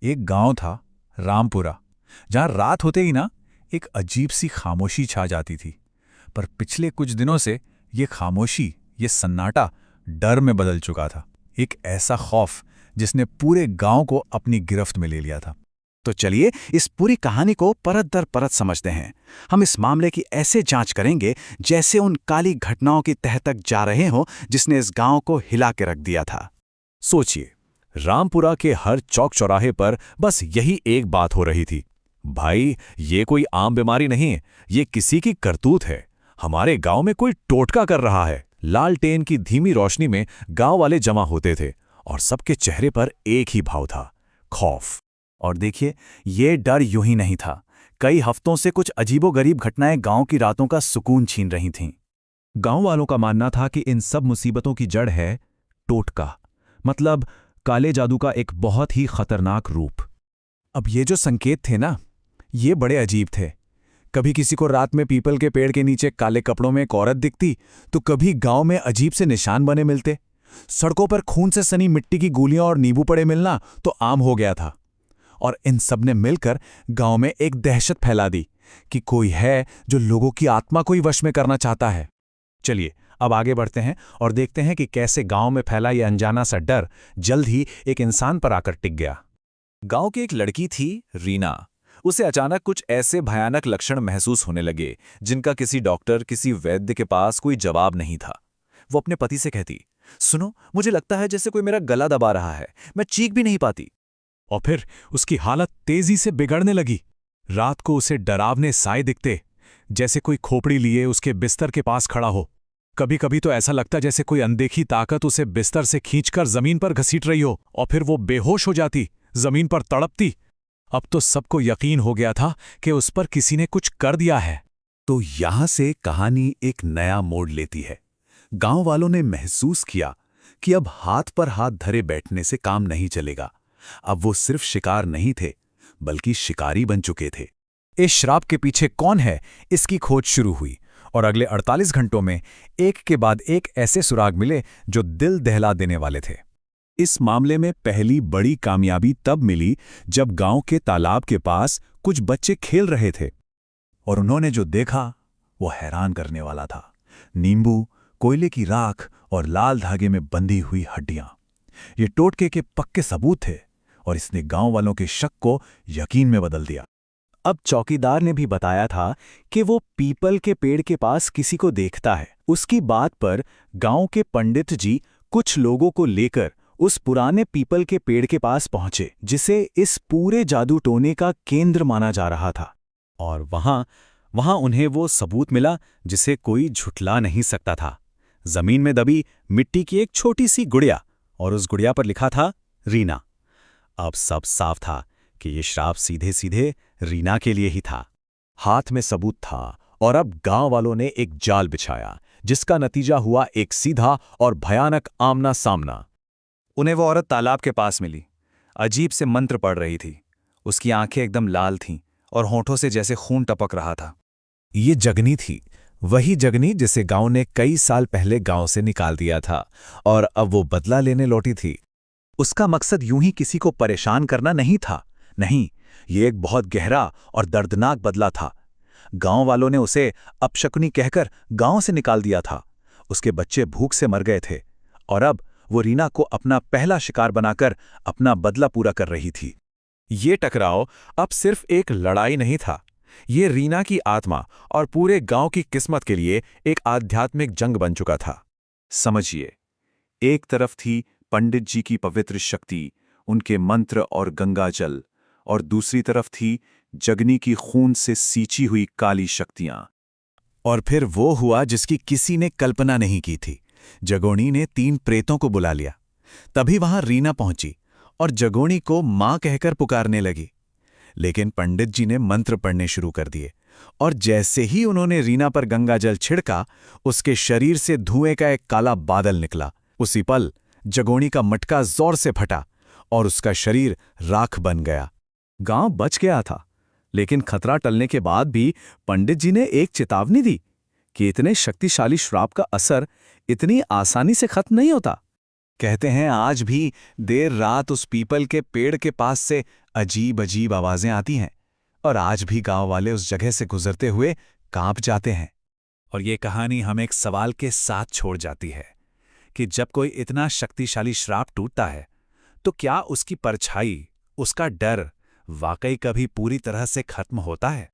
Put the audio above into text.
एक गांव था, रामपुरा, जहां रात होते ही ना एक अजीब सी खामोशी छा जाती थी। पर पिछले कुछ दिनों से ये खामोशी, ये सन्नाटा डर में बदल चुका था। एक ऐसा खौफ जिसने पूरे गांव को अपनी गिरफ्त में ले लिया था। तो चलिए इस पूरी कहानी को परत दर परत समझते हैं। हम इस मामले की ऐसे जांच करेंगे जैसे उन काली घटनाओं की तह तक जा रहे हों जिसने इस गांव को हिला के रख दिया था। सोचिए, रामपुरा के हर चौक चौराहे पर बस यही एक बात हो रही थी। भाई, ये कोई आम बीमारी नहीं, ये किसी की करतूत है। हमारे गांव में कोई टोटका कर रहा है। लालटेन की धीमी रोशनी में गांव वाले जमा होते थे और सबके चेहरे पर एक ही भाव था, खौफ। और देखिए, ये डर यूं ही नहीं था। कई हफ्तों से कुछ अजीबोगरीब घटनाएं गांव की रातों का सुकून छीन रही थीं। गांव वालों का मानना था कि इन सब मुसीबतों की जड़ है टोटका, मतलब काले जादू का एक बहुत ही खतरनाक रूप। अब ये जो संकेत थे ना, ये बड़े अजीब थे। कभी किसी को रात में पीपल के पेड़ के नीचे काले कपड़ों में एक औरत दिखती, तो कभी गांव में अजीब से निशान बने मिलते। सड़कों पर खून से सनी मिट्टी की गोलियां और नींबू पड़े मिलना तो आम हो गया था। और इन सब ने मिलकर गांव में एक दहशत फैला दी कि कोई है जो लोगों की आत्मा को ही वश में करना चाहता है। चलिए अब आगे बढ़ते हैं और देखते हैं कि कैसे गांव में फैला यह अनजाना सा डर जल्द ही एक इंसान पर आकर टिक गया। गांव की एक लड़की थी, रीना। उसे अचानक कुछ ऐसे भयानक लक्षण महसूस होने लगे जिनका किसी डॉक्टर, किसी वैद्य के पास कोई जवाब नहीं था। वो अपने पति से कहती, सुनो, मुझे लगता है जैसे कोई मेरा गला दबा रहा है, मैं चीख भी नहीं पाती। और फिर उसकी हालत तेजी से बिगड़ने लगी। रात को उसे डरावने साए दिखते, जैसे कोई खोपड़ी लिए उसके बिस्तर के पास खड़ा हो। कभी कभी तो ऐसा लगता जैसे कोई अनदेखी ताकत उसे बिस्तर से खींचकर जमीन पर घसीट रही हो, और फिर वो बेहोश हो जाती, जमीन पर तड़पती। अब तो सबको यकीन हो गया था कि उस पर किसी ने कुछ कर दिया है। तो यहां से कहानी एक नया मोड़ लेती है। गांव वालों ने महसूस किया कि अब हाथ पर हाथ धरे बैठने से काम नहीं चलेगा। अब वो सिर्फ शिकार नहीं थे, बल्कि शिकारी बन चुके थे। इस श्राप के पीछे कौन है, इसकी खोज शुरू हुई, और अगले 48 घंटों में एक के बाद एक ऐसे सुराग मिले जो दिल दहला देने वाले थे। इस मामले में पहली बड़ी कामयाबी तब मिली जब गांव के तालाब के पास कुछ बच्चे खेल रहे थे। और उन्होंने जो देखा वो हैरान करने वाला था। नींबू, कोयले की राख और लाल धागे में बंधी हुई हड्डियां। ये टोटके के पक्के सबूत थे, और इसने गांव वालों के शक को यकीन में बदल दिया। अब चौकीदार ने भी बताया था कि वो पीपल के पेड़ के पास किसी को देखता है। उसकी बात पर गांव के पंडित जी कुछ लोगों को लेकर उस पुराने पीपल के पेड़ के पास पहुंचे, जिसे इस पूरे जादू टोने का केंद्र माना जा रहा था। और वहां उन्हें वो सबूत मिला जिसे कोई झुठला नहीं सकता था। जमीन में दबी मिट्टी की एक छोटी सी गुड़िया, और उस गुड़िया पर लिखा था रीना। अब सब साफ था कि ये श्राप सीधे सीधे रीना के लिए ही था। हाथ में सबूत था, और अब गांव वालों ने एक जाल बिछाया, जिसका नतीजा हुआ एक सीधा और भयानक आमना सामना। उन्हें वो औरत तालाब के पास मिली। अजीब से मंत्र पढ़ रही थी। उसकी आंखें एकदम लाल थीं और होंठों से जैसे खून टपक रहा था। ये जगनी थी, वही जगनी जिसे गांव ने कई साल पहले गांव से निकाल दिया था, और अब वो बदला लेने लौटी थी। उसका मकसद यूं ही किसी को परेशान करना नहीं था। नहीं, ये एक बहुत गहरा और दर्दनाक बदला था। गांव वालों ने उसे अपशकुनी कहकर गांव से निकाल दिया था। उसके बच्चे भूख से मर गए थे, और अब वो रीना को अपना पहला शिकार बनाकर अपना बदला पूरा कर रही थी। ये टकराव अब सिर्फ एक लड़ाई नहीं था, ये रीना की आत्मा और पूरे गांव की किस्मत के लिए एक आध्यात्मिक जंग बन चुका था। समझिए, एक तरफ थी पंडित जी की पवित्र शक्ति, उनके मंत्र और गंगा जल, और दूसरी तरफ थी जगनी की खून से सींची हुई काली शक्तियां। और फिर वो हुआ जिसकी किसी ने कल्पना नहीं की थी। जगोनी ने 3 प्रेतों को बुला लिया। तभी वहां रीना पहुंची और जगोनी को मां कहकर पुकारने लगी। लेकिन पंडित जी ने मंत्र पढ़ने शुरू कर दिए, और जैसे ही उन्होंने रीना पर गंगा जल छिड़का, उसके शरीर से धुएं का एक काला बादल निकला। उसी पल जगोनी का मटका जोर से फटा और उसका शरीर राख बन गया। गांव बच गया था, लेकिन खतरा टलने के बाद भी पंडित जी ने एक चेतावनी दी कि इतने शक्तिशाली श्राप का असर इतनी आसानी से खत्म नहीं होता। कहते हैं आज भी देर रात उस पीपल के पेड़ के पास से अजीब अजीब आवाजें आती हैं और आज भी गांव वाले उस जगह से गुजरते हुए कांप जाते हैं। और ये कहानी हमें एक सवाल के साथ छोड़ जाती है कि जब कोई इतना शक्तिशाली श्राप टूटता है तो क्या उसकी परछाई, उसका डर वाकई कभी पूरी तरह से खत्म होता है?